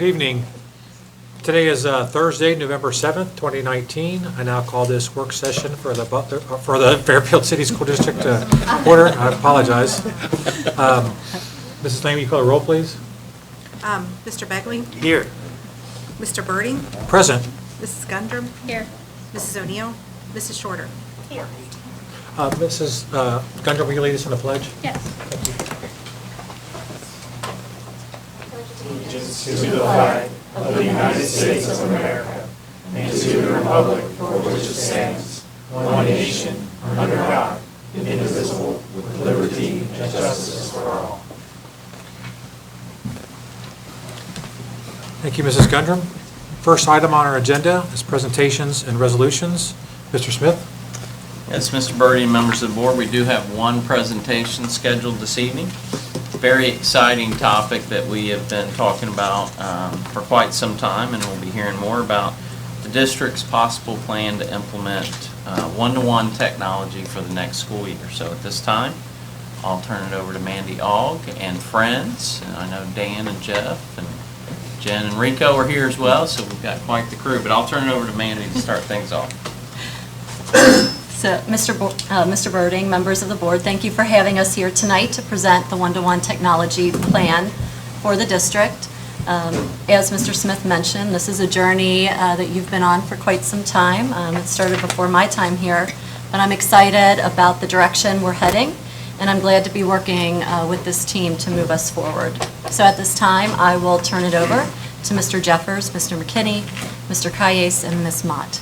evening. Today is Thursday, November 7th, 2019. I now call this work session for the Fairfield City School District order. I apologize. Mrs. Lane, will you call the roll, please? Mr. Begley? Here. Mr. Birding? Present. Mrs. Gundrum? Here. Mrs. O'Neill? Mrs. Shorter? Here. Mrs. Gundrum, will you lead us in the pledge? Yes. Thank you. Allegiance to the flag of the United States of America and to the republic for which it stands, one nation, under God, indivisible, with liberty and justice for all. Thank you, Mrs. Gundrum. First item on our agenda is presentations and resolutions. Mr. Smith? Yes, Mr. Birdie and members of the board, we do have one presentation scheduled this evening. Very exciting topic that we have been talking about for quite some time, and we'll be hearing more about the district's possible plan to implement one-to-one technology for the next school year. So at this time, I'll turn it over to Mandy Aug and friends, and I know Dan and Jeff and Jen and Rico are here as well, so we've got quite the crew, but I'll turn it over to Mandy to start things off. So, Mr. Birding, members of the board, thank you for having us here tonight to present the one-to-one technology plan for the district. As Mr. Smith mentioned, this is a journey that you've been on for quite some time. It started before my time here, but I'm excited about the direction we're heading, and I'm glad to be working with this team to move us forward. So at this time, I will turn it over to Mr. Jeffers, Mr. McKinney, Mr. Cayes, and Ms. Mott.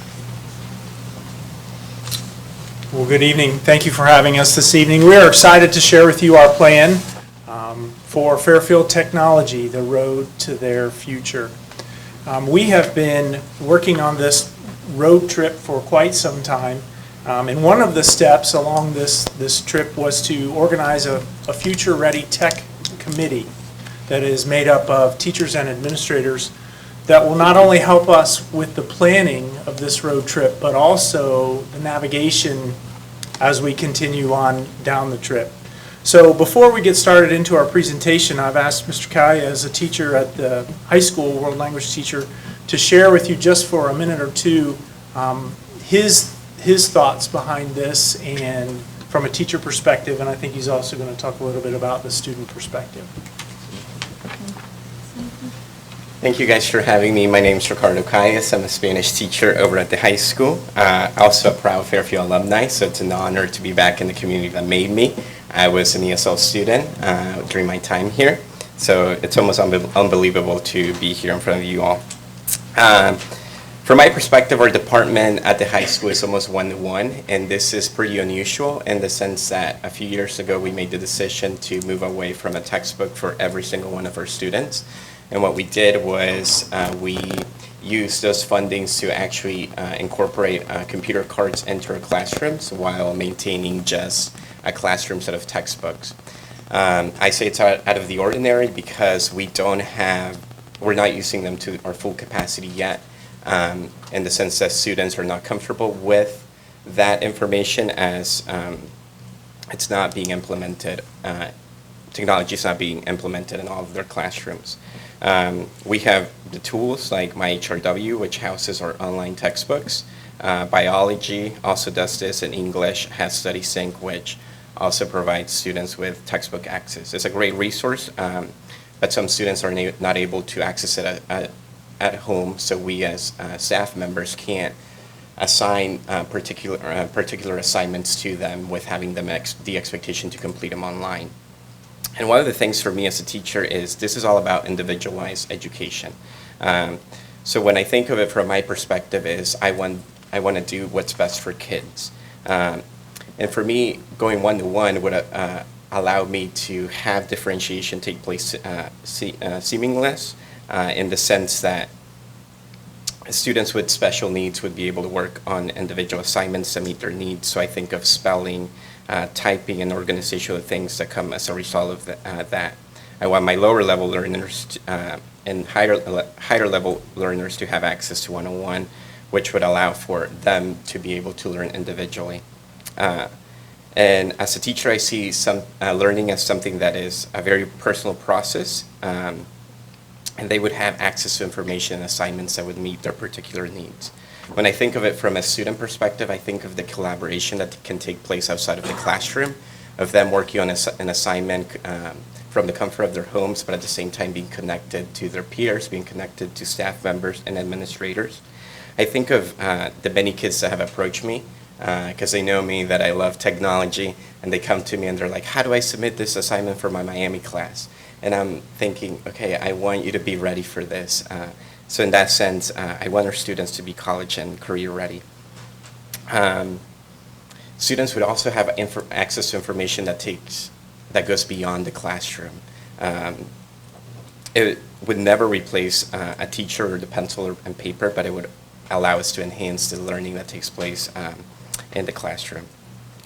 Well, good evening. Thank you for having us this evening. We are excited to share with you our plan for Fairfield Technology, the road to their future. We have been working on this road trip for quite some time, and one of the steps along this trip was to organize a future-ready tech committee that is made up of teachers and administrators that will not only help us with the planning of this road trip, but also the navigation as we continue on down the trip. So before we get started into our presentation, I've asked Mr. Kaya, as a teacher at the high school, world language teacher, to share with you just for a minute or two his thoughts behind this and from a teacher perspective, and I think he's also going to talk a little bit about the student perspective. Thank you guys for having me. My name is Ricardo Calles. I'm a Spanish teacher over at the high school. Also a proud Fairfield alumni, so it's an honor to be back in the community that made me. I was an ESL student during my time here, so it's almost unbelievable to be here in front of you all. From my perspective, our department at the high school is almost one-to-one, and this is pretty unusual in the sense that a few years ago we made the decision to move away from a textbook for every single one of our students. And what we did was we used those fundings to actually incorporate computer cards into our classrooms while maintaining just a classroom set of textbooks. I say it's out of the ordinary because we're not using them to our full capacity yet, in the sense that students are not comfortable with that information as it's not being implemented. Technology is not being implemented in all of their classrooms. We have the tools like My HRW, which houses our online textbooks. Biology also does this, and English has StudySync, which also provides students with textbook access. It's a great resource, but some students are not able to access it at home, so we as staff members can't assign particular assignments to them with having them the expectation to complete them online. And one of the things for me as a teacher is this is all about individualized education. So when I think of it from my perspective is I want to do what's best for kids. And for me, going one-to-one would allow me to have differentiation take place seamless in the sense that students with special needs would be able to work on individual assignments to meet their needs. So I think of spelling, typing, and organizational things that come as a result of that. I want my lower level learners and higher level learners to have access to one-on-one, which would allow for them to be able to learn individually. And as a teacher, I see learning as something that is a very personal process. and they would have access to information and assignments that would meet their particular needs. When I think of it from a student perspective, I think of the collaboration that can take place outside of the classroom, of them working on an assignment from the comfort of their homes, but at the same time being connected to their peers, being connected to staff members and administrators. I think of the many kids that have approached me because they know me, that I love technology, and they come to me and they're like, how do I submit this assignment for my Miami class? And I'm thinking, okay, I want you to be ready for this. So in that sense, I want our students to be college and career ready. Students would also have access to information that goes beyond the classroom. It would never replace a teacher or the pencil and paper, but it would allow us to enhance the learning that takes place in the classroom.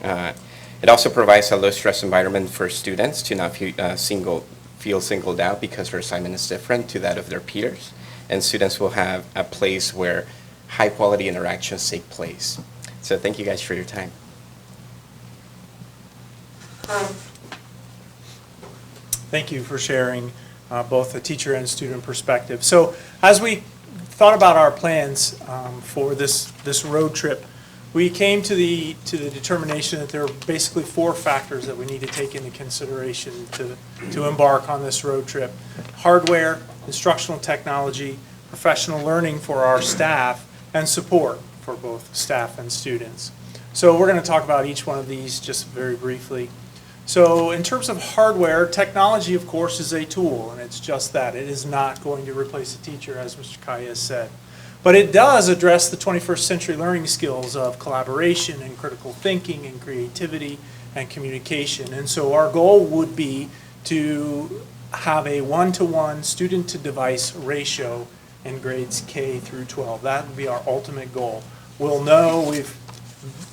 It also provides a low-stress environment for students to not feel singled out because their assignment is different to that of their peers. And students will have a place where high-quality interactions take place. So thank you guys for your time. Thank you for sharing both the teacher and student perspective. So as we thought about our plans for this road trip, we came to the determination that there are basically 4 factors that we need to take into consideration to embark on this road trip: hardware, instructional technology, professional learning for our staff, and support for both staff and students. So we're going to talk about each one of these just very briefly. So in terms of hardware, technology, of course, is a tool, and it's just that. It is not going to replace a teacher, as Mr. Kaya said. But it does address the 21st century learning skills of collaboration and critical thinking and creativity and communication. And so our goal would be to have a 1-to-1 student-to-device ratio in grades K through 12. That would be our ultimate goal. We'll know we've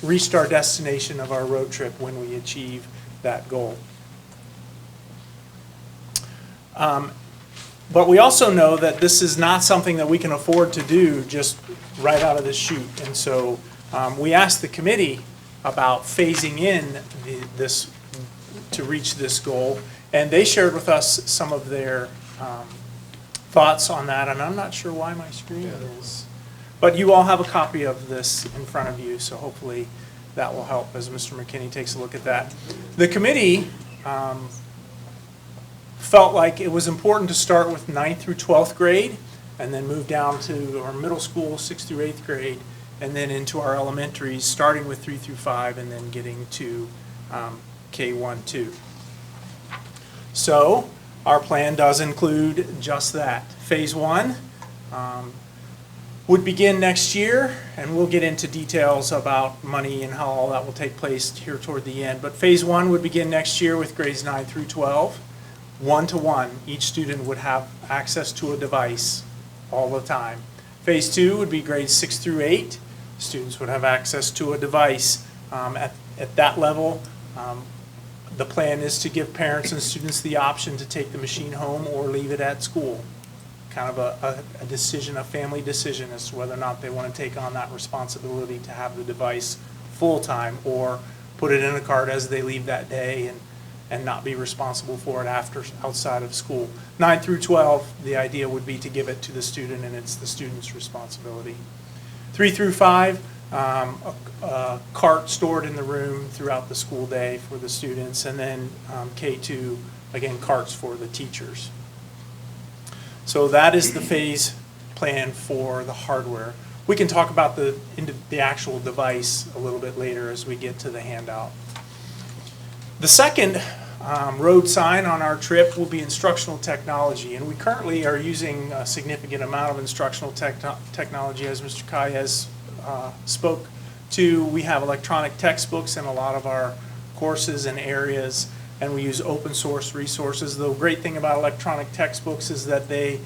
reached our destination of our road trip when we achieve that goal. But we also know that this is not something that we can afford to do just right out of the chute. And so we asked the committee about phasing in this to reach this goal, and they shared with us some of their thoughts on that. And I'm not sure why my screen is, but you all have a copy of this in front of you, so hopefully that will help as Mr. McKinney takes a look at that. The committee felt like it was important to start with 9th through 12th grade and then move down to our middle school, 6th through 8th grade, and then into our elementaries, starting with 3 through 5 and then getting to K1, 2. So our plan does include just that. Phase 1 would begin next year, and we'll get into details about money and how all that will take place here toward the end. But phase 1 would begin next year with grades 9 through 12. 1-to-1, each student would have access to a device all the time. Phase 2 would be grades 6 through 8. Students would have access to a device. At that level, the plan is to give parents and students the option to take the machine home or leave it at school. Kind of a decision, a family decision as to whether or not they want to take on that responsibility to have the device full-time or put it in a cart as they leave that day and not be responsible for it outside of school. 9 through 12, the idea would be to give it to the student, and it's the student's responsibility. 3 through 5, a cart stored in the room throughout the school day for the students, and then K2, again, carts for the teachers. So that is the phase plan for the hardware. We can talk about the actual device a little bit later as we get to the handout. The second road sign on our trip will be instructional technology, and we currently are using a significant amount of instructional technology, as Mr. Kayes spoke to. We have electronic textbooks in a lot of our courses and areas, and we use open source resources. The great thing about electronic textbooks is that the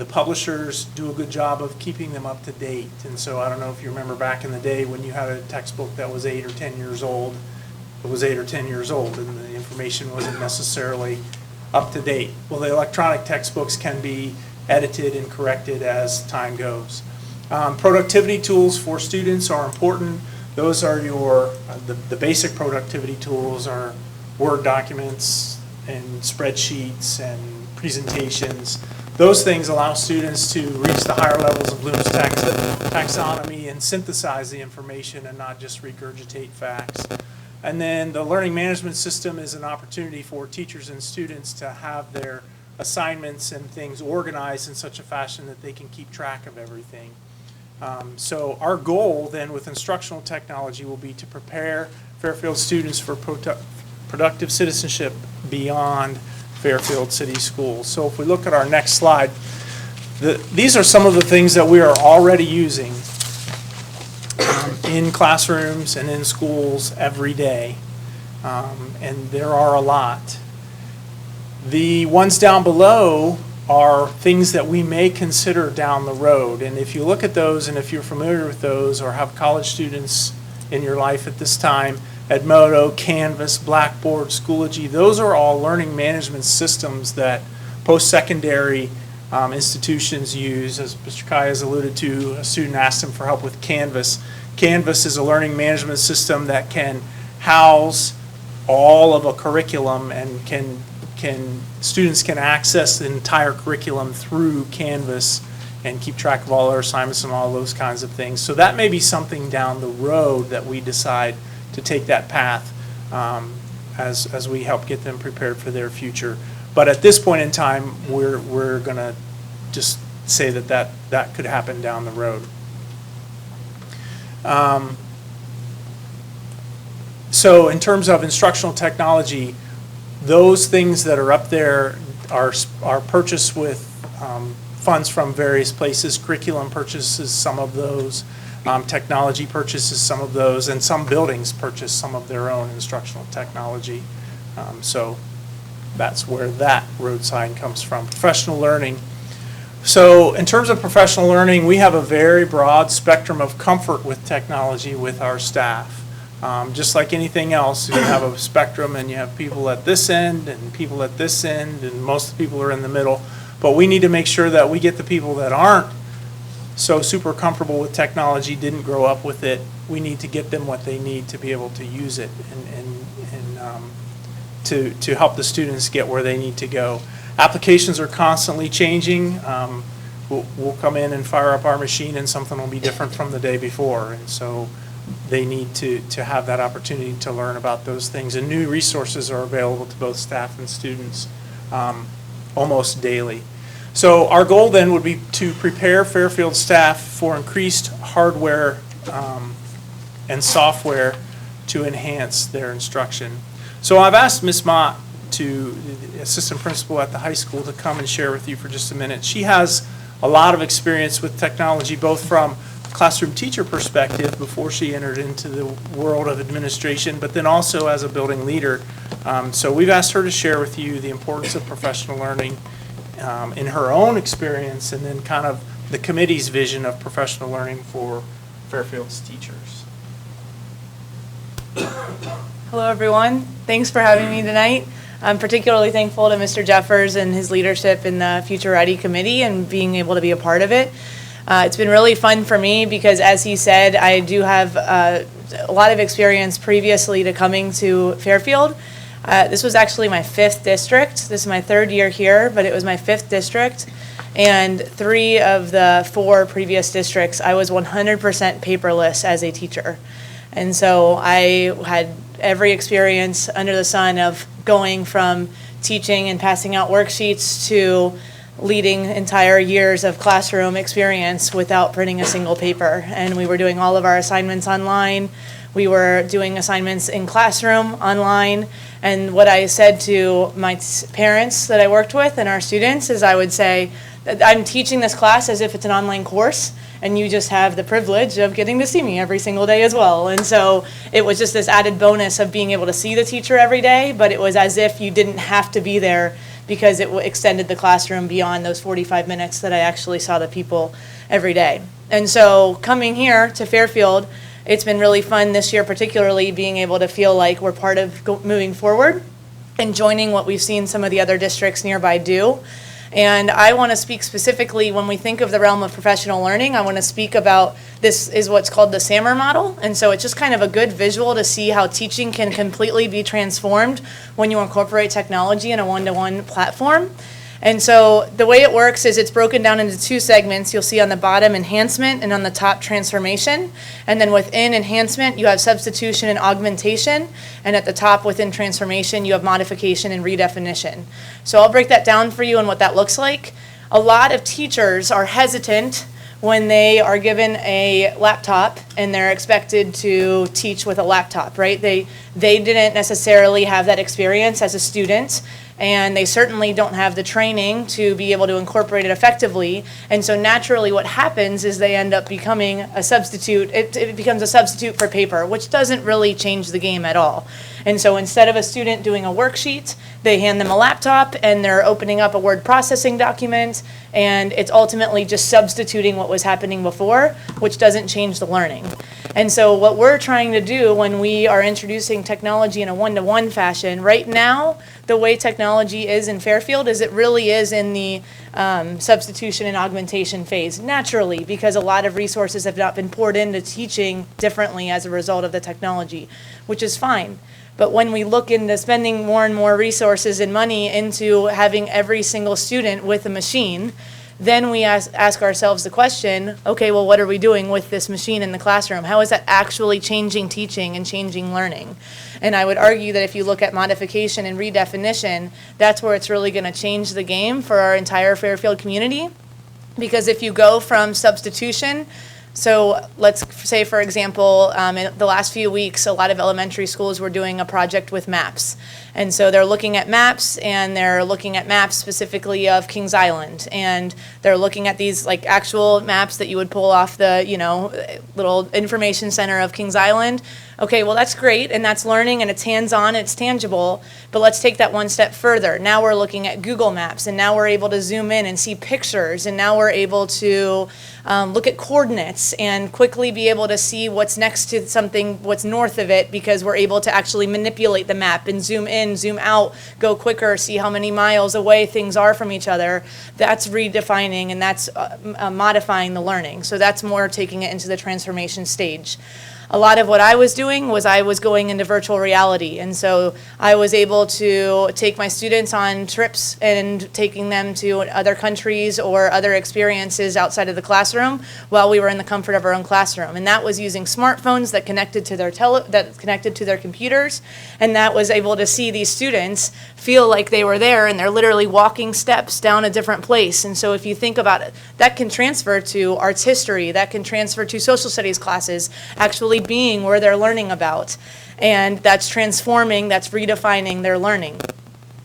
publishers do a good job of keeping them up to date. And so I don't know if you remember back in the day when you had a textbook that was 8 or 10 years old. It was 8 or 10 years old and the information wasn't necessarily up to date. Well, the electronic textbooks can be edited and corrected as time goes. Productivity tools for students are important. Those are the basic productivity tools are Word documents and spreadsheets and presentations. Those things allow students to reach the higher levels of Bloom's taxonomy and synthesize the information and not just regurgitate facts. And then the learning management system is an opportunity for teachers and students to have their assignments and things organized in such a fashion that they can keep track of everything. So our goal then with instructional technology will be to prepare Fairfield students for productive citizenship beyond Fairfield City Schools. So if we look at our next slide, these are some of the things that we are already using in classrooms and in schools every day, and there are a lot. The ones down below are things that we may consider down the road, and if you look at those and if you're familiar with those or have college students in your life at this time, Edmodo, Canvas, Blackboard, Schoology, those are all learning management systems that post-secondary institutions use. As Mr. Kai has alluded to, a student asked him for help with Canvas. Canvas is a learning management system that can house all of a curriculum and students can access the entire curriculum through Canvas and keep track of all their assignments and all those kinds of things. So that may be something down the road that we decide to take that path as we help get them prepared for their future. But at this point in time, we're going to just say that could happen down the road. So in terms of instructional technology, those things that are up there are purchased with funds from various places. Curriculum purchases some of those. Technology purchases some of those, and some buildings purchase some of their own instructional technology. So that's where that road sign comes from. Professional learning. So in terms of professional learning, we have a very broad spectrum of comfort with technology with our staff. Just like anything else, you have a spectrum and you have people at this end and people at this end, and most of the people are in the middle. But we need to make sure that we get the people that aren't so super comfortable with technology, didn't grow up with it. We need to get them what they need to be able to use it and to help the students get where they need to go. Applications are constantly changing. We'll come in and fire up our machine and something will be different from the day before. And so they need to have that opportunity to learn about those things. And new resources are available to both staff and students almost daily. So our goal then would be to prepare Fairfield staff for increased hardware and software to enhance their instruction. So I've asked Ms. Mott, the assistant principal at the high school, to come and share with you for just a minute. She has a lot of experience with technology, both from a classroom teacher perspective before she entered into the world of administration, but then also as a building leader. So we've asked her to share with you the importance of professional learning in her own experience, and then kind of the committee's vision of professional learning for Fairfield's teachers. Hello, everyone. Thanks for having me tonight. I'm particularly thankful to Mr. Jeffers and his leadership in the Future Ready Committee and being able to be a part of it. It's been really fun for me because, as he said, I do have a lot of experience previously to coming to Fairfield. This was actually my 5th district. This is my 3rd year here, but it was my 5th district. And 3 of the 4 previous districts, I was 100% paperless as a teacher. And so I had every experience under the sun of going from teaching and passing out worksheets to leading entire years of classroom experience without printing a single paper. And we were doing all of our assignments online. We were doing assignments in classroom online. And what I said to my parents that I worked with and our students is I would say that I'm teaching this class as if it's an online course, and you just have the privilege of getting to see me every single day as well. And so it was just this added bonus of being able to see the teacher every day, but it was as if you didn't have to be there because it extended the classroom beyond those 45 minutes that I actually saw the people every day. And so coming here to Fairfield, it's been really fun this year, particularly being able to feel like we're part of moving forward and joining what we've seen some of the other districts nearby do. And I want to speak specifically, when we think of the realm of professional learning, I want to speak about this is what's called the SAMR model. And so it's just kind of a good visual to see how teaching can completely be transformed when you incorporate technology in a one-to-one platform. And so the way it works is it's broken down into two segments. You'll see on the bottom enhancement and on the top transformation. And then within enhancement, you have substitution and augmentation. And at the top within transformation, you have modification and redefinition. So I'll break that down for you and what that looks like. A lot of teachers are hesitant when they are given a laptop and they're expected to teach with a laptop, right? They didn't necessarily have that experience as a student, and they certainly don't have the training to be able to incorporate it effectively. And so naturally what happens is they end up becoming a substitute. It becomes a substitute for paper, which doesn't really change the game at all. And so instead of a student doing a worksheet, they hand them a laptop and they're opening up a word processing document, and it's ultimately just substituting what was happening before, which doesn't change the learning. And so what we're trying to do when we are introducing technology in a one-to-one fashion, right now, the way technology is in Fairfield is it really is in the substitution and augmentation phase, naturally, because a lot of resources have not been poured into teaching differently as a result of the technology, which is fine. But when we look into spending more and more resources and money into having every single student with a machine, then we ask ourselves the question, okay, well, what are we doing with this machine in the classroom? How is that actually changing teaching and changing learning? And I would argue that if you look at modification and redefinition, that's where it's really going to change the game for our entire Fairfield community. Because if you go from substitution, so let's say, for example, in the last few weeks, a lot of elementary schools were doing a project with maps. And so they're looking at maps, and they're looking at maps specifically of Kings Island. And they're looking at these like actual maps that you would pull off the, little information center of Kings Island. Okay, well, that's great, and that's learning, and it's hands-on, it's tangible, but let's take that one step further. Now we're looking at Google Maps, and now we're able to zoom in and see pictures, and now we're able to look at coordinates and quickly be able to see what's next to something, what's north of it, because we're able to actually manipulate the map and zoom in, zoom out, go quicker, see how many miles away things are from each other. That's redefining, and that's modifying the learning. So that's more taking it into the transformation stage. A lot of what I was doing was I was going into virtual reality, and so I was able to take my students on trips and taking them to other countries or other experiences outside of the classroom while we were in the comfort of our own classroom. And that was using smartphones that connected to their computers, and that was able to see these students feel like they were there, and they're literally walking steps down a different place. And so if you think about it, that can transfer to arts history, that can transfer to social studies classes, actually being where they're learning about. And that's transforming, that's redefining their learning.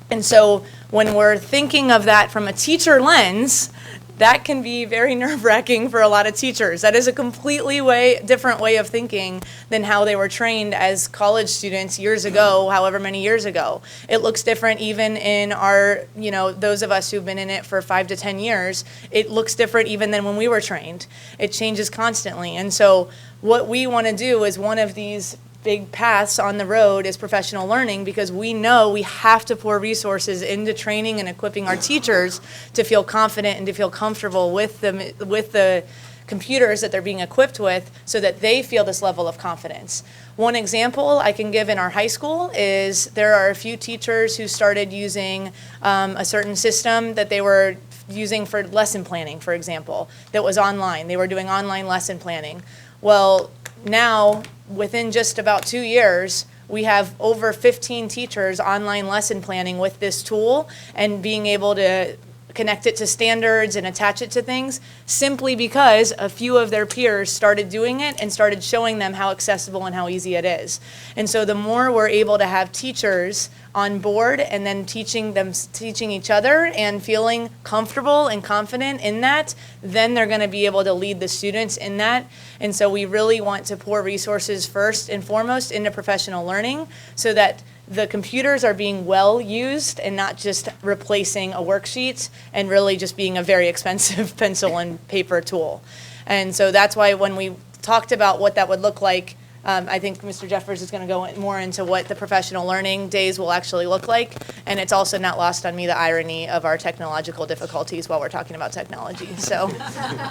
And so when we're thinking of that from a teacher lens, that can be very nerve-wracking for a lot of teachers. That is a completely different way of thinking than how they were trained as college students years ago, however many years ago. It looks different even in our, those of us who've been in it for 5 to 10 years. It looks different even than when we were trained. It changes constantly. And so what we want to do is one of these big paths on the road is professional learning, because we know we have to pour resources into training and equipping our teachers to feel confident and to feel comfortable with the computers that they're being equipped with, so that they feel this level of confidence. One example I can give in our high school is there are a few teachers who started using a certain system that they were using for lesson planning, for example, that was online. They were doing online lesson planning. Well, now, within just about 2 years, we have over 15 teachers online lesson planning with this tool and being able to connect it to standards and attach it to things, simply because a few of their peers started doing it and started showing them how accessible and how easy it is. And so the more we're able to have teachers on board and then teaching each other and feeling comfortable and confident in that, then they're going to be able to lead the students in that. And so we really want to pour resources first and foremost into professional learning, so that the computers are being well used and not just replacing a worksheet and really just being a very expensive pencil and paper tool. And so that's why when we talked about what that would look like, I think Mr. Jeffers is going to go more into what the professional learning days will actually look like. And it's also not lost on me the irony of our technological difficulties while we're talking about technology. So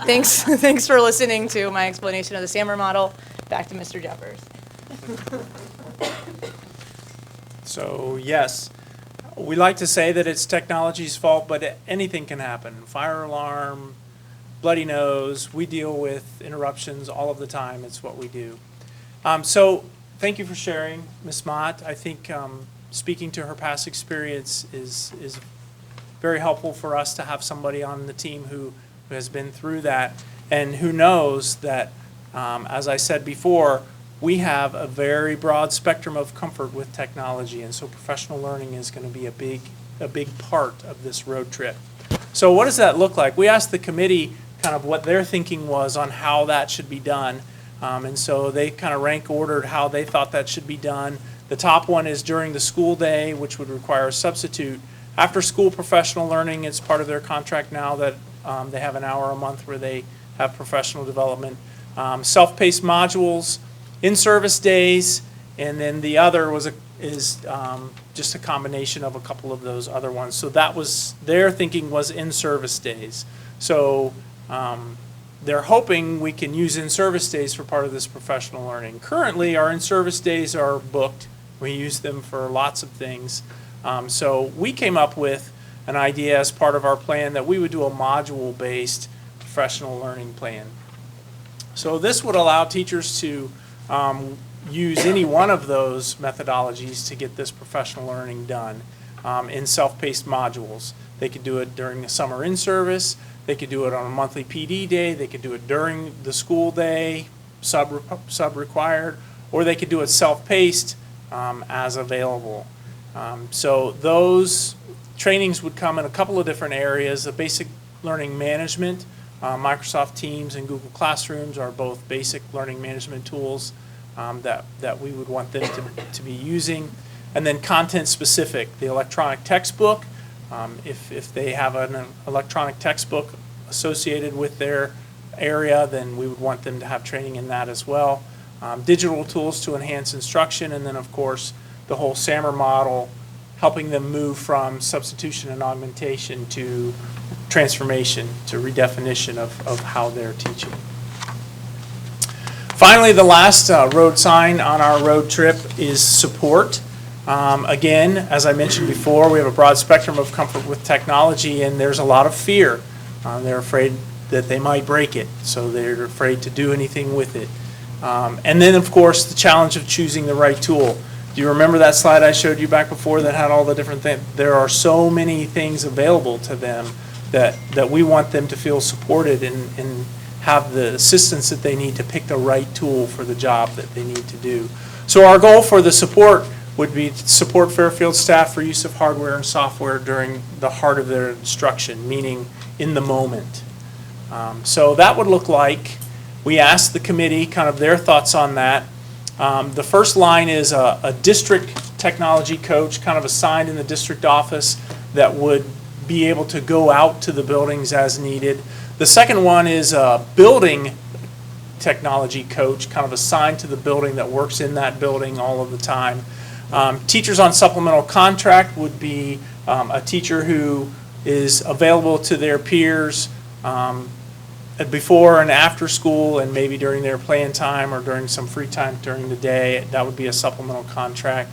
thanks for listening to my explanation of the SAMR model. Back to Mr. Jeffers. So yes, We like to say that it's technology's fault, but anything can happen. Fire alarm, bloody nose, we deal with interruptions all of the time. It's what we do. So thank you for sharing, Ms. Mott. I think speaking to her past experience is very helpful for us to have somebody on the team who has been through that and who knows that, as I said before, we have a very broad spectrum of comfort with technology, and so professional learning is going to be a big part of this road trip. So what does that look like? We asked the committee kind of what their thinking was on how that should be done, and so they kind of rank ordered how they thought that should be done. The top one is during the school day, which would require a substitute. After school professional learning, it's part of their contract now that they have an hour a month where they have professional development. Self-paced modules, in-service days, and then the other is just a combination of a couple of those other ones. So that was, their thinking was in-service days. So they're hoping we can use in-service days for part of this professional learning. Currently, our in-service days are booked. We use them for lots of things. So we came up with an idea as part of our plan that we would do a module-based professional learning plan. So this would allow teachers to use any one of those methodologies to get this professional learning done in self-paced modules. They could do it during the summer in-service, they could do it on a monthly PD day, they could do it during the school day, sub-required, or they could do it self-paced as available. So those trainings would come in a couple of different areas. The basic learning management, Microsoft Teams and Google Classrooms are both basic learning management tools that we would want them to be using. And then content specific, the electronic textbook. If they have an electronic textbook associated with their area, then we would want them to have training in that as well. Digital tools to enhance instruction, and then of course the whole SAMR model, helping them move from substitution and augmentation to transformation, to redefinition of how they're teaching. Finally, the last road sign on our road trip is support. Again, as I mentioned before, we have a broad spectrum of comfort with technology, and there's a lot of fear. They're afraid that they might break it, so they're afraid to do anything with it. And then, of course, the challenge of choosing the right tool. Do you remember that slide I showed you back before that had all the different things? There are so many things available to them that we want them to feel supported and have the assistance that they need to pick the right tool for the job that they need to do. So our goal for the support would be to support Fairfield staff for use of hardware and software during the heart of their instruction, meaning in the moment. So that would look like, we asked the committee kind of their thoughts on that. The first line is a district technology coach kind of assigned in the district office that would be able to go out to the buildings as needed. The second one is a building technology coach kind of assigned to the building that works in that building all of the time. Teachers on supplemental contract would be a teacher who is available to their peers before and after school, and maybe during their playing time or during some free time during the day. That would be a supplemental contract.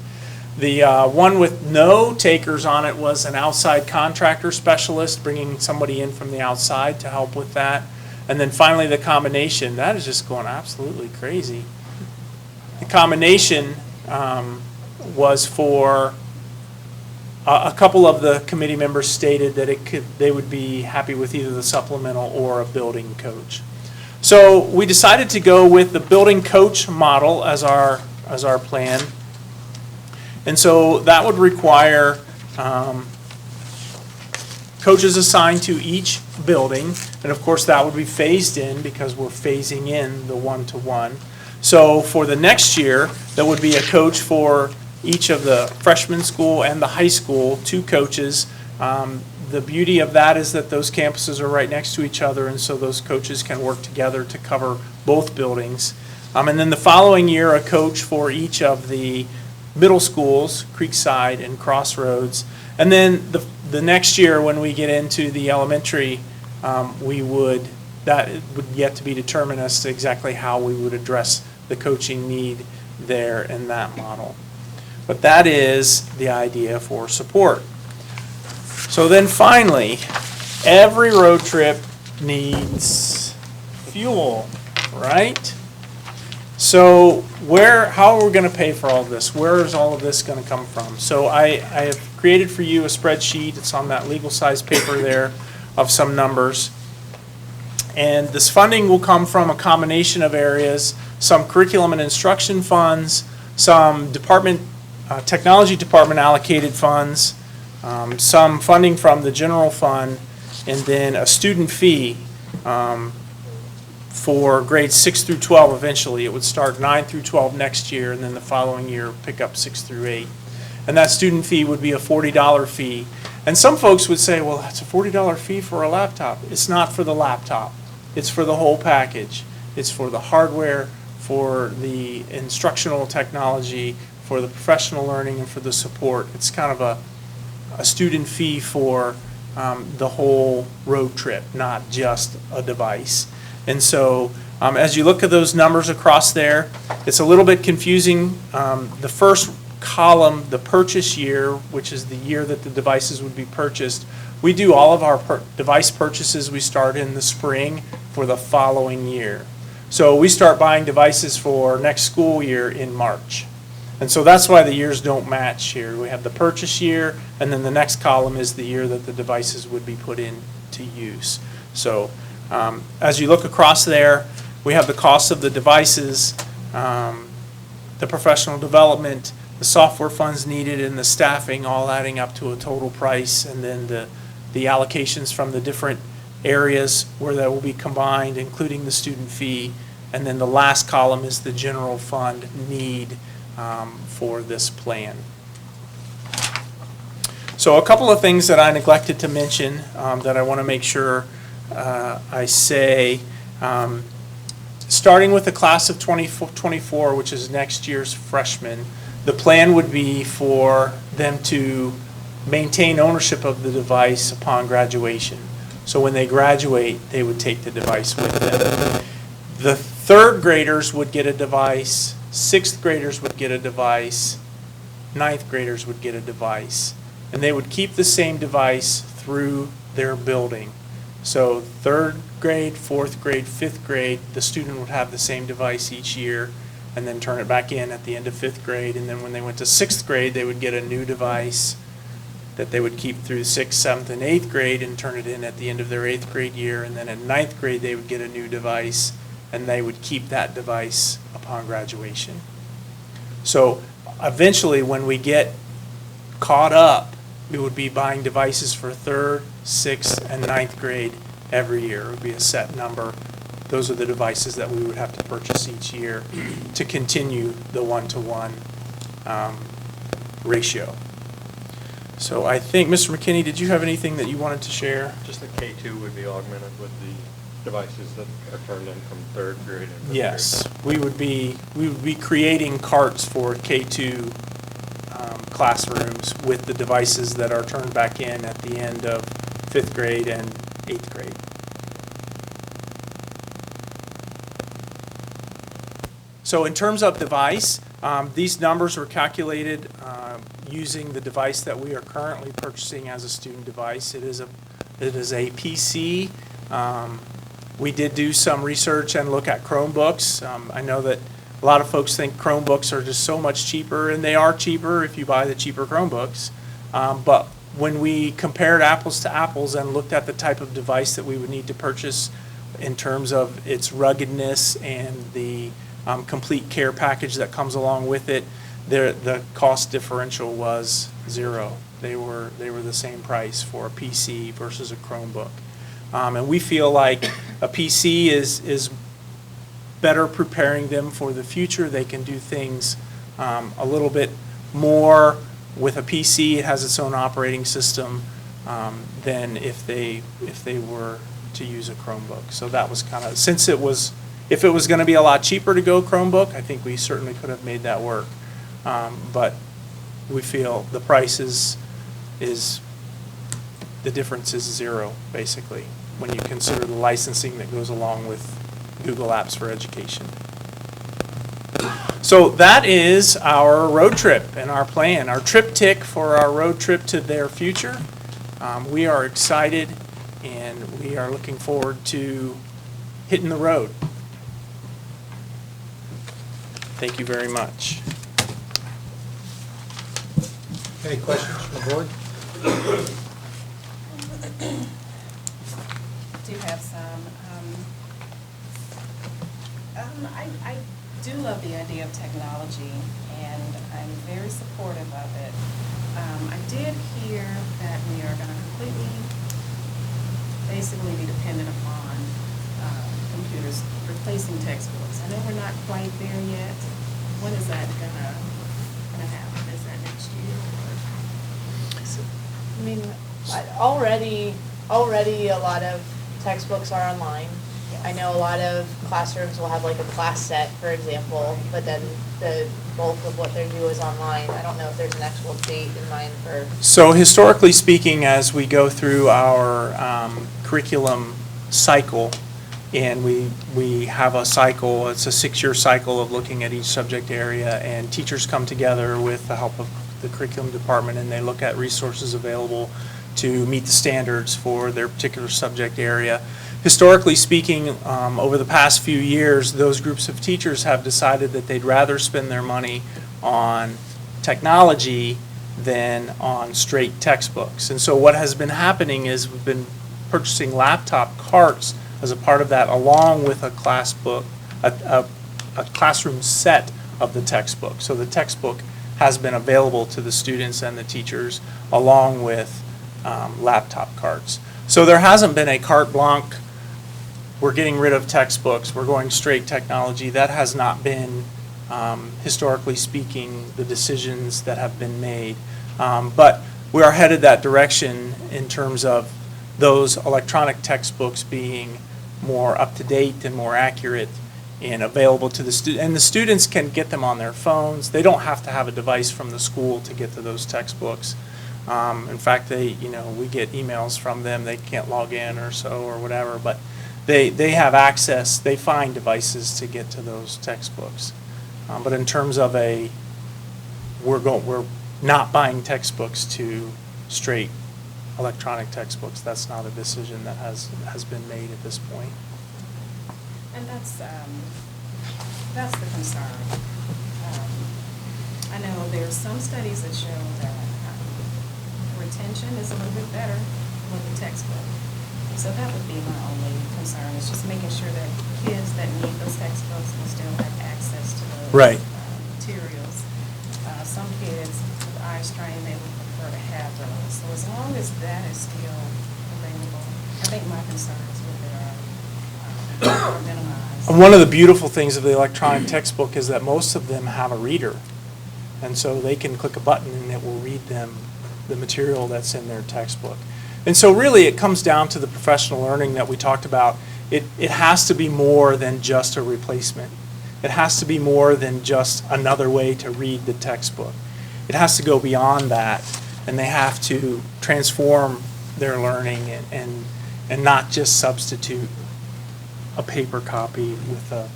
The one with no takers on it was an outside contractor specialist, bringing somebody in from the outside to help with that. And then finally the combination. That is just going absolutely crazy. The combination was for a couple of the committee members stated that they would be happy with either the supplemental or a building coach. So we decided to go with the building coach model as our plan. And so that would require coaches assigned to each building, and of course that would be phased in because we're phasing in the one-to-one. So for the next year, there would be a coach for each of the freshman school and the high school, 2 coaches. The beauty of that is that those campuses are right next to each other, and so those coaches can work together to cover both buildings. And then the following year, a coach for each of the middle schools, Creekside and Crossroads. And then the next year, when we get into the elementary, that would yet to be determined as to exactly how we would address the coaching need there in that model. But that is the idea for support. So then finally, every road trip needs fuel, right? So how are we going to pay for all of this? Where is all of this going to come from? So I have created for you a spreadsheet. It's on that legal size paper there of some numbers. And this funding will come from a combination of areas, some curriculum and instruction funds, some technology department allocated funds, some funding from the general fund, and then a student fee for grades 6 through 12 eventually. It would start 9 through 12 next year, and then the following year pick up 6 through 8. And that student fee would be a $40 fee. And some folks would say, well, that's a $40 fee for a laptop. It's not for the laptop. It's for the whole package. It's for the hardware, for the instructional technology, for the professional learning, and for the support. It's kind of a student fee for the whole road trip, not just a device. And so as you look at those numbers across there, it's a little bit confusing. The first column, the purchase year, which is the year that the devices would be purchased, we do all of our device purchases, we start in the spring for the following year. So we start buying devices for next school year in March. And so that's why the years don't match here. We have the purchase year, and then the next column is the year that the devices would be put into use. So as you look across there, we have the cost of the devices, the professional development, the software funds needed, and the staffing, all adding up to a total price, and then the allocations from the different areas where that will be combined, including the student fee. And then the last column is the general fund need for this plan. So a couple of things that I neglected to mention that I want to make sure I say. Starting with the class of 2024, which is next year's freshmen, the plan would be for them to maintain ownership of the device upon graduation. So when they graduate, they would take the device with them. The third graders would get a device, sixth graders would get a device, ninth graders would get a device. And they would keep the same device through their building. So third grade, fourth grade, fifth grade, the student would have the same device each year and then turn it back in at the end of fifth grade. And then when they went to sixth grade, they would get a new device that they would keep through sixth, seventh, and eighth grade and turn it in at the end of their eighth grade year. And then at ninth grade, they would get a new device, and they would keep that device upon graduation. So eventually, when we get caught up, we would be buying devices for third, sixth, and ninth grade every year. It would be a set number. Those are the devices that we would have to purchase each year to continue the one-to-one ratio. So I think, Mr. McKinney, did you have anything that you wanted to share? Just that K2 would be augmented with the devices that are turned in from third grade and fifth grade. Yes, we would be creating carts for K2 classrooms with the devices that are turned back in at the end of fifth grade and eighth grade. So in terms of device, these numbers were calculated using the device that we are currently purchasing as a student device. It is a PC. We did do some research and look at Chromebooks. I know that a lot of folks think Chromebooks are just so much cheaper, and they are cheaper if you buy the cheaper Chromebooks. But when we compared apples to apples and looked at the type of device that we would need to purchase in terms of its ruggedness and the complete care package that comes along with it, the cost differential was zero. They were the same price for a PC versus a Chromebook. And we feel like a PC is better preparing them for the future. They can do things a little bit more with a PC. It has its own operating system than if they were to use a Chromebook. So that was kind of, if it was going to be a lot cheaper to go Chromebook, I think we certainly could have made that work. But we feel the price is the difference is zero, basically, when you consider the licensing that goes along with Google Apps for Education. So that is our road trip and our plan, our triptych for our road trip to their future. We are excited, and we are looking forward to hitting the road. Thank you very much. Any questions from the board? Do have some. I do love the idea of technology, and I'm very supportive of it. I did hear that we are going to completely, basically be dependent upon computers replacing textbooks. I know we're not quite there yet. When is that gonna happen? Is that next year? I mean, already a lot of textbooks are online. I know a lot of classrooms will have like a class set, for example, but then the bulk of what they do is online. I don't know if there's an actual date in mind for. So historically speaking, as we go through our curriculum cycle, and we have a cycle, it's a 6-year cycle of looking at each subject area, and teachers come together with the help of the curriculum department, and they look at resources available to meet the standards for their particular subject area. Historically speaking, over the past few years, those groups of teachers have decided that they'd rather spend their money on technology than on straight textbooks. And so what has been happening is we've been purchasing laptop carts as a part of that, along with a class book, a classroom set of the textbook. So the textbook has been available to the students and the teachers, along with laptop carts. So there hasn't been a carte blanche, we're getting rid of textbooks, we're going straight technology. That has not been, historically speaking, the decisions that have been made. But we are headed that direction in terms of those electronic textbooks being more up-to-date and more accurate and available to the students. And the students can get them on their phones. They don't have to have a device from the school to get to those textbooks. In fact, we get emails from them. They can't log in or so or whatever, but they have access. They find devices to get to those textbooks. But in terms of we're not buying textbooks to straight electronic textbooks. That's not a decision that has been made at this point. And that's the concern. I know there's some studies that show that retention is a little bit better with the textbook. So that would be my only concern, is just making sure that kids that need those textbooks will still have access to those Right. materials. Some kids with eye strain, they would prefer to have those. So as long as that is still available, I think my concerns with it are minimized. And one of the beautiful things of the electronic textbook is that most of them have a reader. And so they can click a button and it will read them the material that's in their textbook. And so really it comes down to the professional learning that we talked about. It has to be more than just a replacement. It has to be more than just another way to read the textbook. It has to go beyond that, and they have to transform their learning and not just substitute a paper copy with a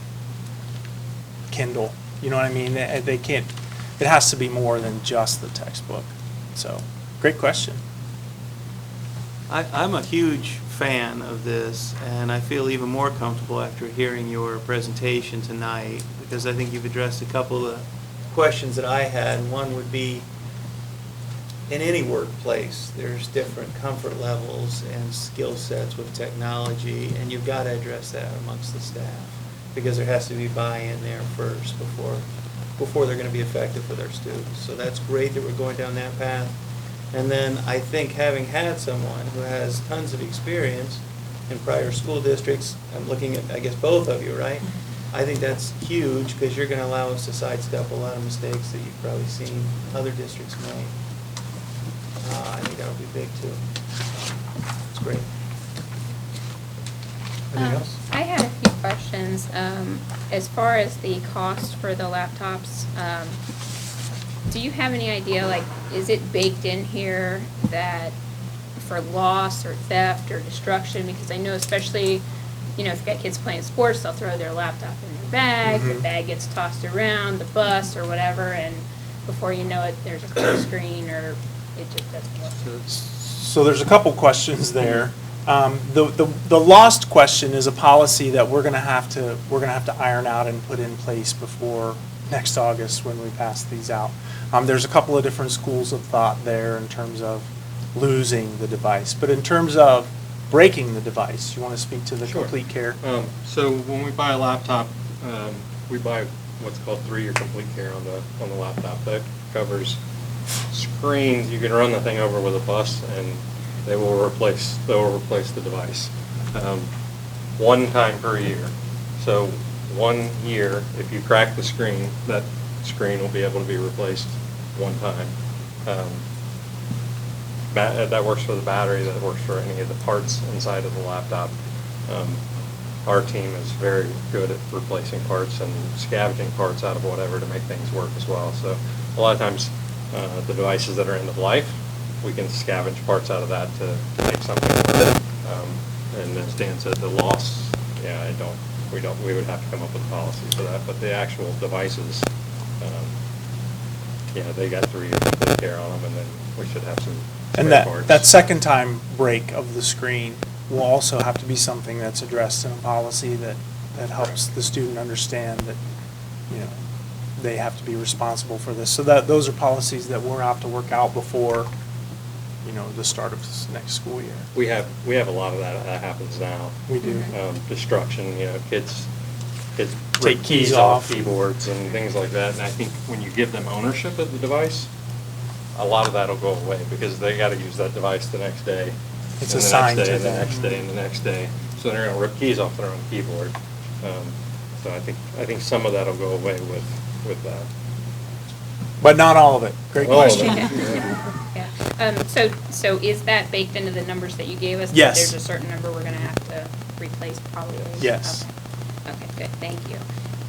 Kindle. You know what I mean? They can't. It has to be more than just the textbook. So, great question. I'm a huge fan of this, and I feel even more comfortable after hearing your presentation tonight, because I think you've addressed a couple of questions that I had. One would be, in any workplace, there's different comfort levels and skill sets with technology, and you've got to address that amongst the staff, because there has to be buy-in there first before they're going to be effective for their students. So that's great that we're going down that path. And then I think having had someone who has tons of experience in prior school districts, I'm looking at, I guess, both of you, right? I think that's huge, because you're going to allow us to sidestep a lot of mistakes that you've probably seen other districts make. I think that would be big, too. It's great. Anything else? I had a few questions. As far as the cost for the laptops, do you have any idea, like, is it baked in here that for loss or theft or destruction? Because I know especially, if you've got kids playing sports, they'll throw their laptop in their bag, the bag gets tossed around, the bus or whatever, and before you know it, there's a clear screen or it just doesn't work. So there's a couple questions there. The lost question is a policy that we're gonna have to iron out and put in place before next August when we pass these out. There's a couple of different schools of thought there in terms of losing the device. But in terms of breaking the device, you want to speak to the Sure. complete care? So when we buy a laptop, we buy what's called 3-year complete care on the laptop. That covers screens. You can run the thing over with a bus, and they will replace the device 1 time per year. So 1 year, if you crack the screen, that screen will be able to be replaced 1 time. That works for the battery, that works for any of the parts inside of the laptop. Our team is very good at replacing parts and scavenging parts out of whatever to make things work as well. So a lot of times, the devices that are end of life, we can scavenge parts out of that to make something work. And as Dan said, the loss, yeah, we would have to come up with a policy for that. But the actual devices, they got 3 years complete care on them, and then we should have some And spare parts. that second time break of the screen will also have to be something that's addressed in a policy that helps the student understand that, they have to be responsible for this. So those are policies that we'll have to work out before, the start of this next school year. We have a lot of that happens now. We do. Destruction, kids Take rip keys off. keyboards and things like that. And I think when you give them ownership of the device, a lot of that'll go away because they got to use that device the next day. It's and assigned the to next day, them. and the next day, and the next day. So they're going to rip keys off their own keyboard. So I think some of that'll go away with that. But not all of it. Great All of question. it. Yeah. So is that baked into the numbers that you gave us? that Yes. There's a certain number we're gonna have to replace probably? Yes. Okay. Okay, good, thank you.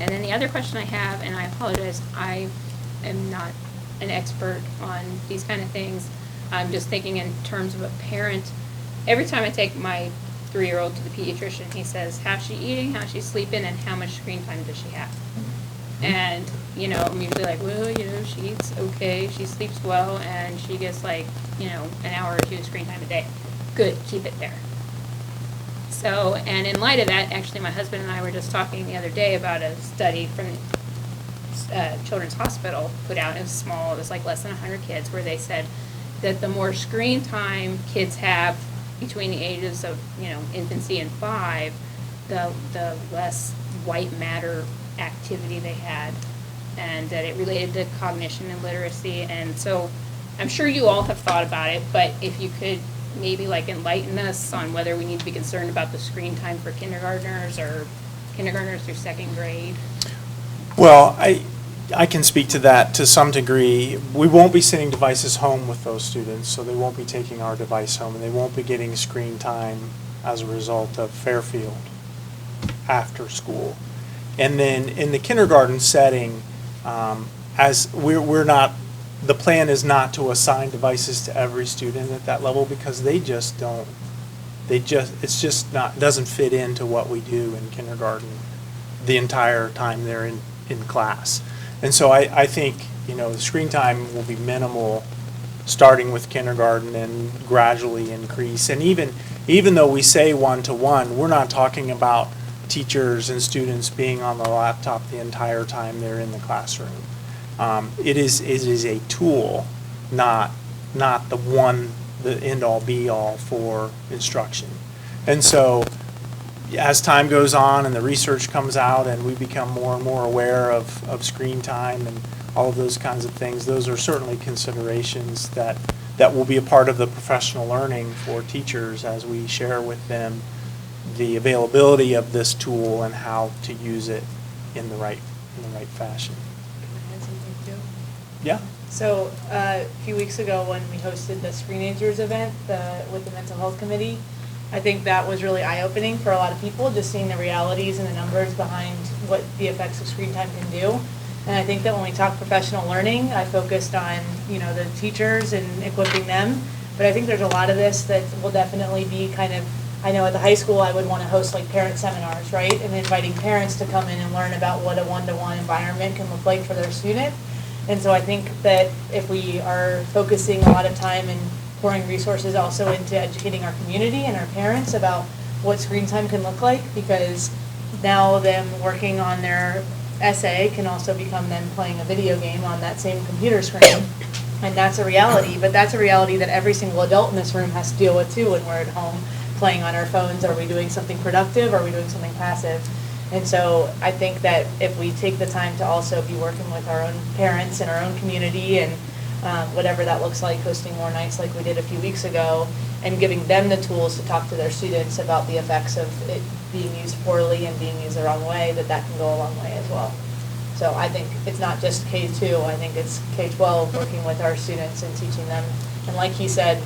And then the other question I have, and I apologize, I am not an expert on these kind of things. I'm just thinking in terms of a parent. Every time I take my 3-year-old to the pediatrician, he says, how's she eating, how's she sleeping, and how much screen time does she have? And, I'm usually like, well, she eats okay, she sleeps well, and she gets like, an hour or 2 of screen time a day. Good, keep it there. So, and in light of that, actually, my husband and I were just talking the other day about a study from Children's Hospital put out. It was small, it was like less than 100 kids, where they said that the more screen time kids have between the ages of, infancy and 5, the less white matter activity they had, and that it related to cognition and literacy. And so I'm sure you all have thought about it, but if you could maybe enlighten us on whether we need to be concerned about the screen time for kindergartners or kindergartners through 2nd grade. Well, I can speak to that to some degree. We won't be sending devices home with those students, so they won't be taking our device home, and they won't be getting screen time as a result of Fairfield after school. And then in the kindergarten setting, as we're not, the plan is not to assign devices to every student at that level because it's just not, doesn't fit into what we do in kindergarten the entire time they're in class. And so I think, the screen time will be minimal starting with kindergarten and gradually increase. And even though we say 1-to-1, we're not talking about teachers and students being on the laptop the entire time they're in the classroom. It is a tool, not the end-all be-all for instruction. And so as time goes on and the research comes out and we become more and more aware of screen time and all of those kinds of things, those are certainly considerations that will be a part of the professional learning for teachers as we share with them the availability of this tool and how to use it in the right fashion. Can I add something too? Yeah. So a few weeks ago when we hosted the Screenagers event with the Mental Health Committee, I think that was really eye-opening for a lot of people, just seeing the realities and the numbers behind what the effects of screen time can do. And I think that when we talk professional learning, I focused on, the teachers and equipping them. But I think there's a lot of this that will definitely be I know at the high school I would want to host parent seminars, right? And inviting parents to come in and learn about what a 1-to-1 environment can look like for their student. And so I think that if we are focusing a lot of time and pouring resources also into educating our community and our parents about what screen time can look like, because now them working on their essay can also become them playing a video game on that same computer screen. And that's a reality, but that's a reality that every single adult in this room has to deal with too when we're at home playing on our phones. Are we doing something productive? Are we doing something passive? And so I think that if we take the time to also be working with our own parents and our own community and whatever that looks like, hosting more nights like we did a few weeks ago, and giving them the tools to talk to their students about the effects of it being used poorly and being used the wrong way, that can go a long way as well. So I think it's not just K-2, I think it's K-12 working with our students and teaching them. And like he said,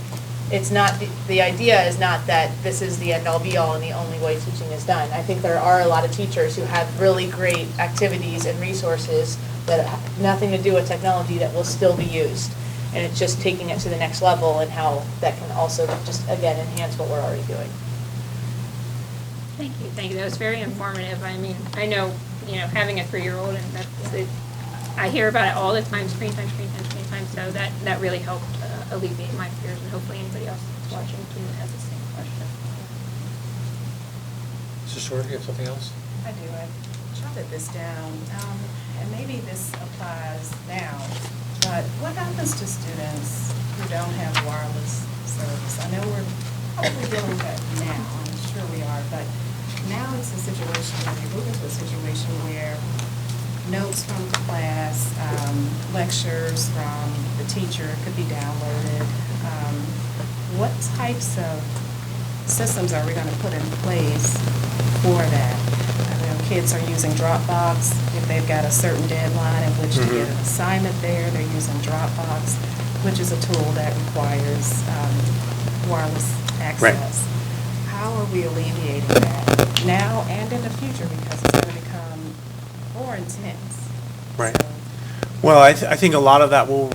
it's not, the idea is not that this is the end-all be-all and the only way teaching is done. I think there are a lot of teachers who have really great activities and resources that have nothing to do with technology that will still be used. And it's just taking it to the next level and how that can also just, again, enhance what we're already doing. Thank you. That was very informative. I mean, I know, having a 3-year-old, and I hear about it all the time, screen time, so that really helped alleviate my fears, and hopefully anybody else that's watching has the same question. Mrs. Shorter, you have something else? I do. I jotted this down, and maybe this applies now, but what happens to students who don't have wireless service? I know we're probably dealing with that now, I'm sure we are, but now it's a situation where they move into a situation where notes from class, lectures from the teacher could be downloaded. What types of systems are we going to put in place for that? I know kids are using Dropbox. If they've got a certain deadline in which to get an assignment there, they're using Dropbox, which is a tool that requires wireless access. Right. How are we alleviating that now and in the future, because it's going to become more intense? Right. So, Well, I think a lot of that will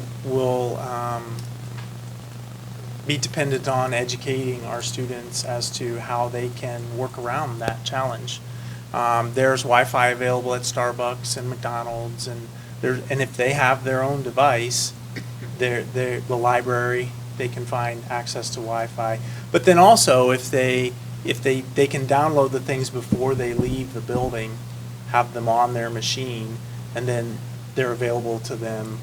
be dependent on educating our students as to how they can work around that challenge. There's Wi-Fi available at Starbucks and McDonald's, and if they have their own device, the library, they can find access to Wi-Fi. But then also, if they can download the things before they leave the building, have them on their machine, and then they're available to them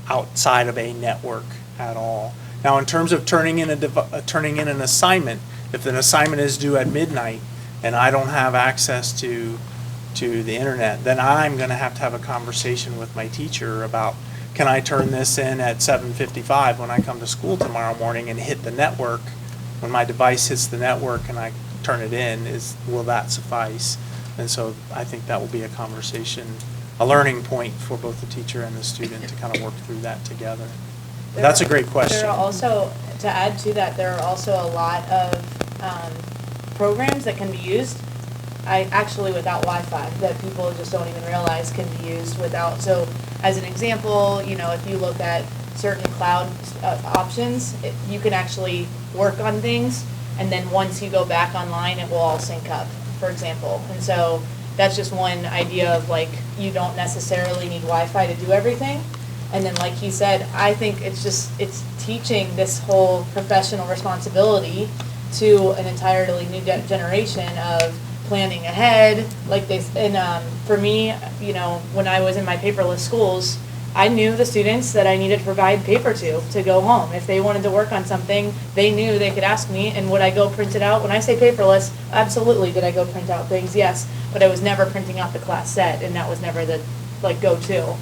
outside of a network at all. Now, in terms of turning in an assignment, if an assignment is due at midnight and I don't have access to the internet, then I'm going to have a conversation with my teacher about, can I turn this in at 7:55 when I come to school tomorrow morning and hit the network? When my device hits the network and I turn it in, will that suffice? And so I think that will be a conversation, a learning point for both the teacher and the student to kind of work through that together. That's a great question. There are also, to add to that, there are also a lot of programs that can be used without Wi-Fi, that people just don't even realize can be used without. So as an example, if you look at certain cloud options, you can actually work on things, and then once you go back online, it will all sync up, for example. And so that's just one idea of, like, you don't necessarily need Wi-Fi to do everything. And then, like he said, I think it's teaching this whole professional responsibility to an entirely new generation of planning ahead. For me, when I was in my paperless schools, I knew the students that I needed to provide paper to go home. If they wanted to work on something, they knew they could ask me, and would I go print it out? When I say paperless, absolutely did I go print out things, yes, but I was never printing out the class set, and that was never the go-to.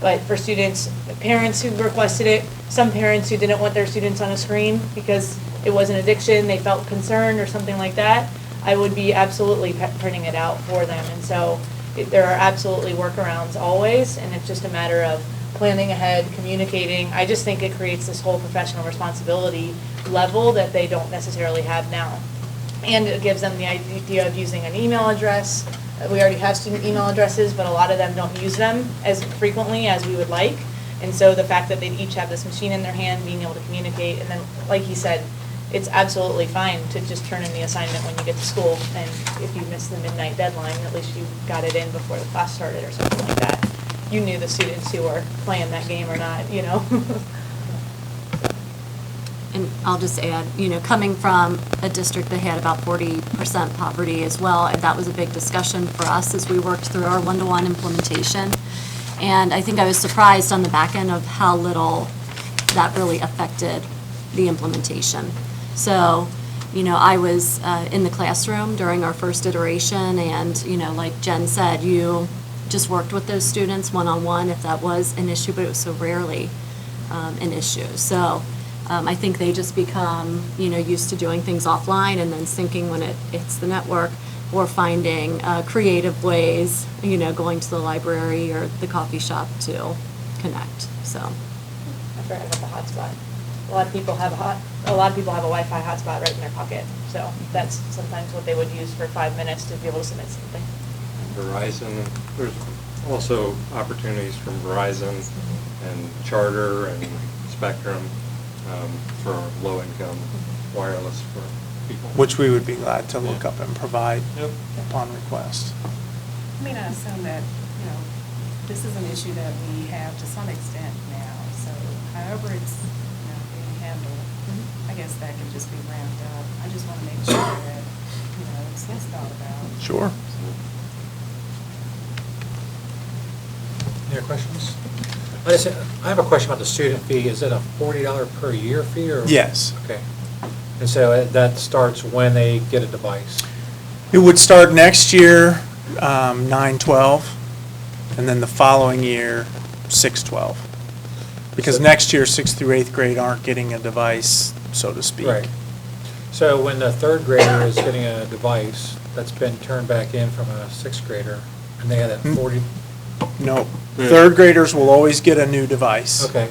But for students, parents who requested it, some parents who didn't want their students on a screen because it was an addiction, they felt concerned or something like that, I would be absolutely printing it out for them. And so there are absolutely workarounds always, and it's just a matter of planning ahead, communicating. I just think it creates this whole professional responsibility level that they don't necessarily have now. And it gives them the idea of using an email address. We already have student email addresses, but a lot of them don't use them as frequently as we would like. And so the fact that they each have this machine in their hand, being able to communicate, and then, like he said, it's absolutely fine to just turn in the assignment when you get to school. And if you miss the midnight deadline, at least you got it in before the class started or something like that. You knew the students who were playing that game or not, And I'll just add, coming from a district that had about 40% poverty as well, and that was a big discussion for us as we worked through our one-to-one implementation. And I think I was surprised on the back end of how little that really affected the implementation. So, I was in the classroom during our first iteration, and, like Jen said, you just worked with those students one-on-one if that was an issue, but it was so rarely an issue. So I think they just become, used to doing things offline and then syncing when it hits the network, or finding creative ways, going to the library or the coffee shop to connect, so. I forgot about the hotspot. A lot of people have a Wi-Fi hotspot right in their pocket, so that's sometimes what they would use for 5 minutes to be able to submit something. Verizon, there's also opportunities from Verizon and Charter and Spectrum for low-income wireless for people. Which we would be glad to look up and provide Yep. upon request. I mean, I assume that, this is an issue that we have to some extent now, so however it's, being handled, I guess that can just be ramped up. I just want to make sure that, it's thought about. Sure. Any other questions? I have a question about the student fee. Is it a $40 per year fee or? Yes. Okay. And so that starts when they get a device? It would start next year, 9/12, and then the following year, 6/12. Because So- next year, 6th through 8th grade aren't getting a device, so to speak. Right. So when the third grader is getting a device that's been turned back in from a sixth grader, and they had that 40, No, third graders will always get a new device. okay.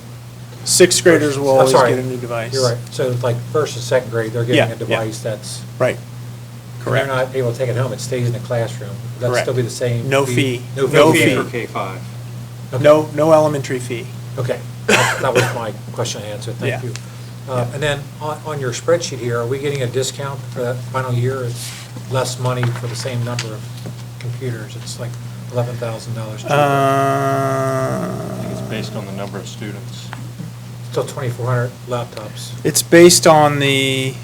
Sixth graders will I'm always sorry. get a new device. You're right. So like first and second grade, they're getting Yeah, a yeah. device that's, Right, and correct. they're not able to take it home. It stays in the classroom. That'd Correct. still be the same? No fee. No No fee? fee. For K-5. Okay. No elementary fee. Okay. That was my question answered. Thank Yeah. you. Yeah. And then on your spreadsheet here, are we getting a discount for that final year? It's less money for the same number of computers. It's like $11,000 cheaper. I think it's based on the number of students. Still 2,400 laptops. It's based on the,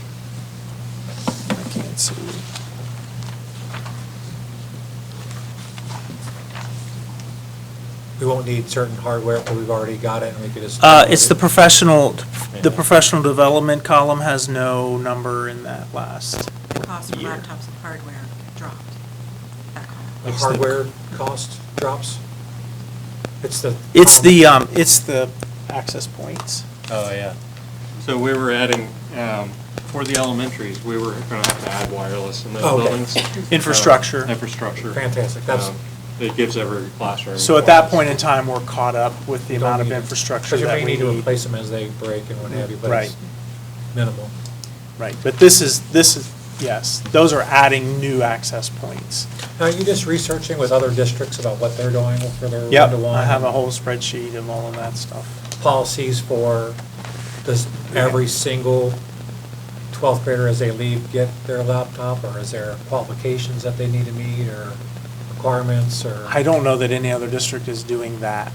I can't see. We won't need certain hardware, but we've already got it, and we could just. It's the professional development column has no number in that last. The cost of year. laptops and hardware dropped. That column. The hardware cost drops? It's the. It's the access points. Oh, yeah. So we were adding, for the elementaries, we were going to have to add wireless in those Okay. buildings. Infrastructure. Infrastructure. Fantastic. That's. It gives every classroom. So at that point in time, we're caught up with the you don't amount of need it. infrastructure Because you that may we need to need. replace them as they break and what have you, but Right. it's minimal. Right, but this is, yes, those are adding new access points. Now, are you just researching with other districts about what they're doing for their Yep, one-to-one? I have a whole spreadsheet of all of that stuff. Policies for, does every single 12th grader as they leave get their laptop, or is there qualifications that they need to meet, or requirements, or? I don't know that any other district is doing that,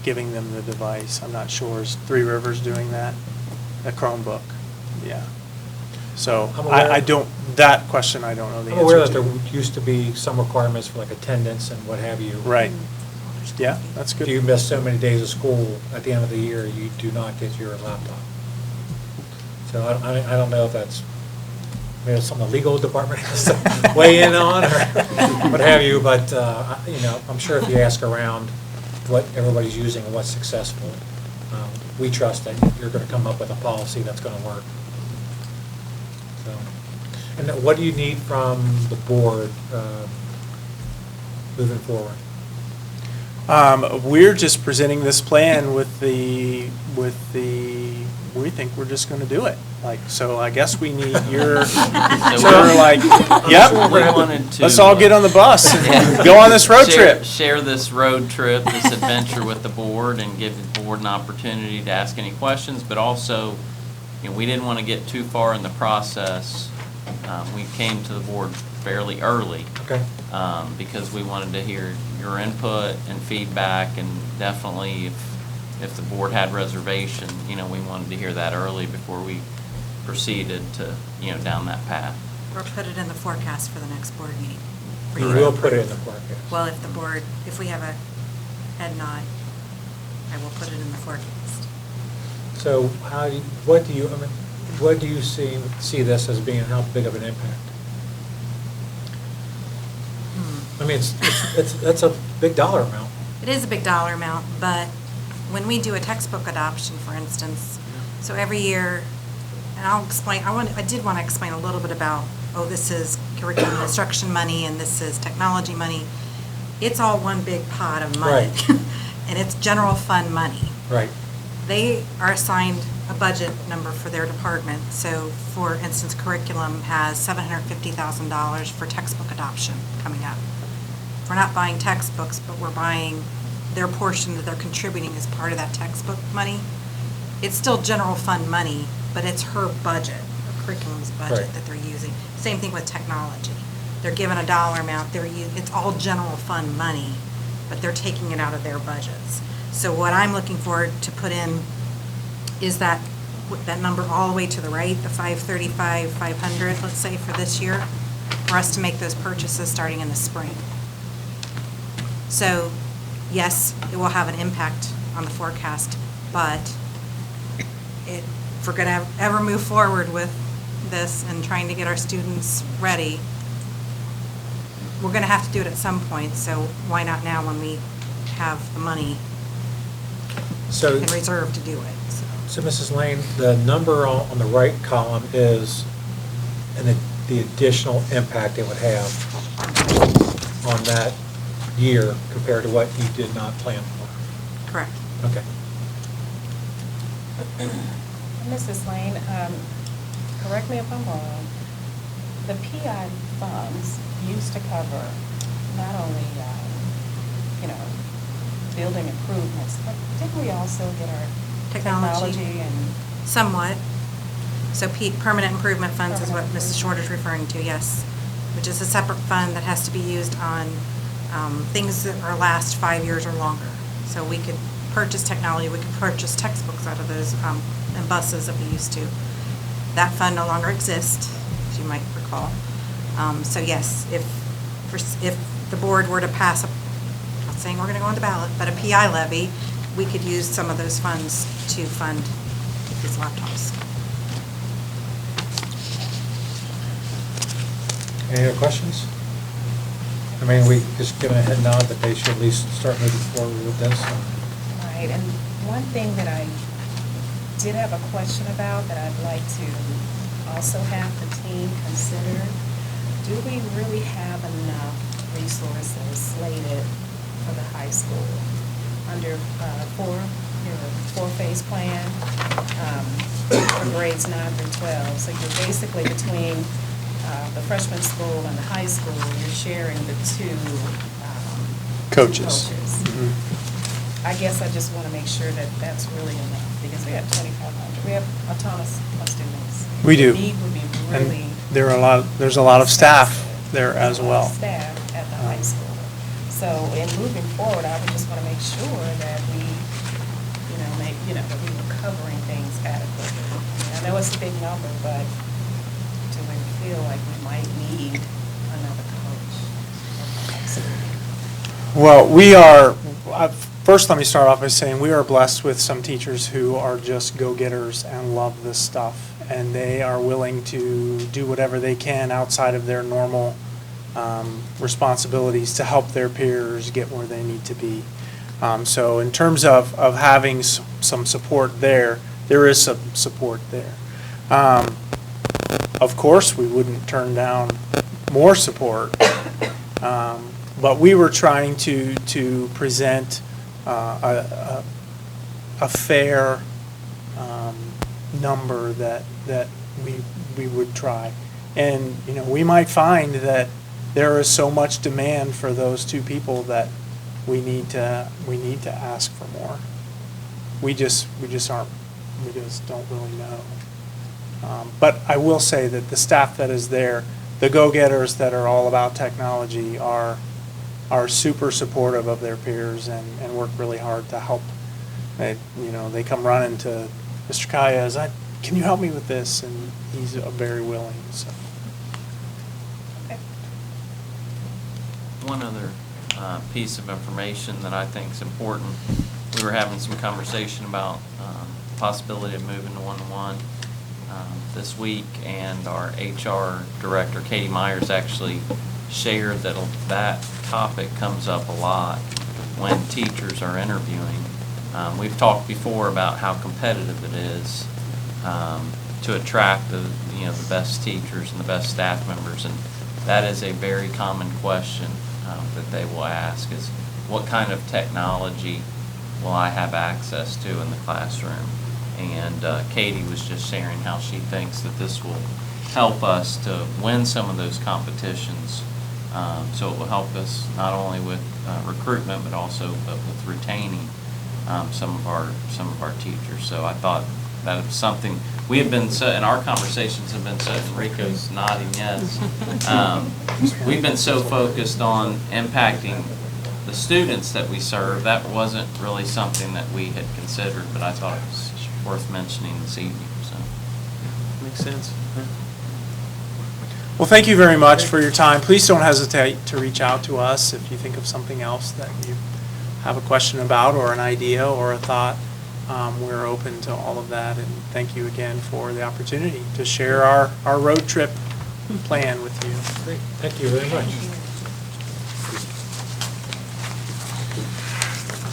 giving them the device. I'm not sure. Is Three Rivers doing that? A Chromebook, yeah. So I'm aware- I don't, that question I don't know the I'm aware that answer there to. used to be some requirements for like attendance and what have you. Right. Yeah, that's good. If you miss so many days of school at the end of the year, you do not get your laptop. So I don't know if that's, maybe it's something the legal department has to weigh in on, or what have you, but, I'm sure if you ask around what everybody's using and what's successful, we trust that you're going to come up with a policy that's going to work. So, and then what do you need from the board moving forward? We're just presenting this plan with we think we're just gonna do it. Like, so I guess we need your, so we're like, yep, We wanted to. let's all get on the bus and go on this road trip. Share this road trip, this adventure with the board, and give the board an opportunity to ask any questions, but also, we didn't want to get too far in the process. We came to the board fairly early. Okay. Because we wanted to hear your input and feedback, and definitely if if the board had reservation, we wanted to hear that early before we proceeded to, down that path. Or put it in the forecast for the next board meeting. for We you to will put it in approve. the forecast. Well, if the board, if we have a head nod, I will put it in the forecast. So what do you see this as being, how big of an impact? I mean, that's a big dollar amount. It is a big dollar amount, but when we do a textbook adoption, for instance, so every year, and I'll explain, I did want to explain a little bit about, this is curriculum and instruction money, and this is technology money. It's all one big pot of money. Right. And it's general fund money. Right. They are assigned a budget number for their department. So, for instance, curriculum has $750,000 for textbook adoption coming up. We're not buying textbooks, but we're buying their portion that they're contributing as part of that textbook money. It's still general fund money, but it's her budget, her curriculum's budget Right. that they're using. Same thing with technology. They're given a dollar amount, it's all general fund money, but they're taking it out of their budgets. So what I'm looking for to put in is that number all the way to the right, the 535, 500, let's say, for this year, for us to make those purchases starting in the spring. So, yes, it will have an impact on the forecast, but if we're going to ever move forward with this and trying to get our students ready, we're going to have to do it at some point, so why not now when we have the money So, in reserve to do it? so Mrs. Lane, the number on the right column is the additional impact it would have on that year compared to what you did not plan for. Correct. Okay. Mrs. Lane, correct me if I'm wrong, the PI funds used to cover not only, building improvements, but didn't we also get our technology and? Somewhat. So permanent improvement funds is what Permanent Mrs. Short is referring to, yes, which is a separate fund that has to be used on things that are last 5 years or longer. So we could purchase technology, we could purchase textbooks out of those, and buses that we used to. That fund no longer exists, as you might recall. So yes, if the board were to pass, I'm not saying we're going to go on the ballot, but a PI levy, we could use some of those funds to fund these laptops. Any other questions? I mean, we just give a head nod that they should at least start moving forward with this. Right, and one thing that I did have a question about that I'd like to also have the team consider, do we really have enough resources slated for the high school? Under four-phase plan for grades 9 through 12. So you're basically between the freshman school and the high school, you're sharing the two Coaches. Mm-hmm. I guess I just want to make sure that that's really enough, because we have 2,500, we have a ton of students. We do. The need would be And really. there's a lot of staff there as a lot well. of staff at the high school. So in moving forward, I would just want to make sure that we, that we were covering things adequately. I know it's a big number, but do we feel like we might need another coach? Well, first let me start off by saying we are blessed with some teachers who are just go-getters and love this stuff. And they are willing to do whatever they can outside of their normal responsibilities to help their peers get where they need to be. So in terms of having some support there is some support there. Of course, we wouldn't turn down more support, but we were trying to present a fair number that we would try. And, we might find that there is so much demand for those two people that we need to ask for more. We just don't really know. But I will say that the staff that is there, the go-getters that are all about technology are super supportive of their peers and work really hard to help They come running to Mr. Kaya, can you help me with this? And he's very willing, so. One other piece of information that I think is important, we were having some conversation about possibility of moving to one-to-one this week, and our HR director, Katie Myers, actually shared that that topic comes up a lot when teachers are interviewing. We've talked before about how competitive it is to attract the best teachers and the best staff members, and that is a very common question that they will ask is, what kind of technology will I have access to in the classroom? And Katie was just sharing how she thinks that this will help us to win some of those competitions. So it will help us not only with recruitment, but with retaining some of our teachers. So I thought that was something we have been and our conversations have been so. Rico's nodding yes. We've been so focused on impacting the students that we serve, that wasn't really something that we had considered, but I thought it was worth mentioning this evening. So Makes sense. Yeah. Well, thank you very much for your time. Please don't hesitate to reach out to us if you think of something else that you have a question about, or an idea or a thought. We're open to all of that, and thank you again for the opportunity to share our road trip plan with you. Great, thank you very much.